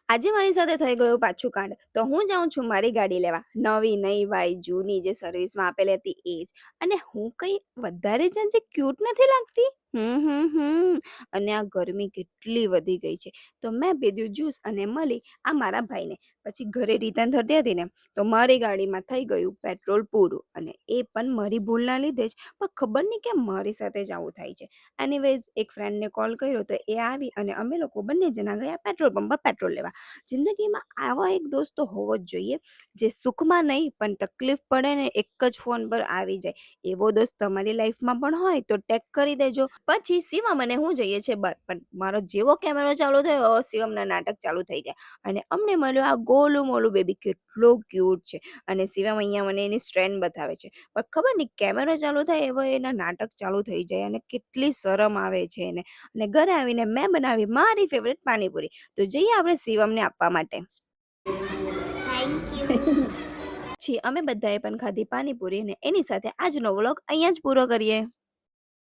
આજે મારી સાથે થઈ ગયું પાછું કાંડ. તો હું જાઉં છું મારી ગાડી લેવા. નવી નહીં ભાઈ, જૂની જે સર્વિસમાં આપેલી હતી એ જ. અને હું કંઈ વધારે જ ક્યુટ નથી લાગતી? અને આ ગરમી કેટલી વધી ગઈ છે. તો મેં પીધું જ્યુસ અને મળી આ મારા ભાઈને. પછી ઘરે રિટર્ન થતી હતી ને, તો મારી ગાડીમાં થઈ ગયું પેટ્રોલ પૂરું. અને એ પણ મારી ભૂલના લીધે જ. પણ ખબર નહીં કેમ મારી સાથે જ આવું થાય છે. એનીવેઝ એક ફ્રેન્ડને કોલ કર્યો તો એ આવી અને અમે લોકો બંને જણા ગયા પેટ્રોલ પંપ પર પેટ્રોલ લેવા. જિંદગીમાં આવા એક દોસ્ત તો હોવો જ જોઈએ, જે સુખમાં નહીં પણ તકલીફ પડે ને એક જ ફોન પર આવી જાય. એવો દોસ્ત તમારી લાઈફમાં પણ હોય તો ટેગ કરી દેજો. પછી શિવમ અને હું જઈએ છે બાર, પણ મારો જેવો કેમેરો ચાલુ થયો શિવમના નાટક ચાલુ થઈ ગયા. અને અમને મળ્યો આ ગોલું મોલું બેબી, કેટલો ક્યુટ છે. અને શિવમ અહીંયા મને એની સ્ટ્રેન્ડ બતાવે છે, પણ ખબર નહીં કેમેરો ચાલુ થાય એવો એના નાટક ચાલુ થઈ જાય અને કેટલી શરમ આવે છે એને. અને ઘરે આવીને મેં બનાવી મારી ફેવરેટ પાણીપુરી. તો જઈએ આપણે શિવમને આપવા માટે. Thank you. પછી અમે બધાએ પણ ખાધી પાણીપુરી અને એની સાથે આજનો વ્લોગ અહીંયા જ પૂરો કરીએ.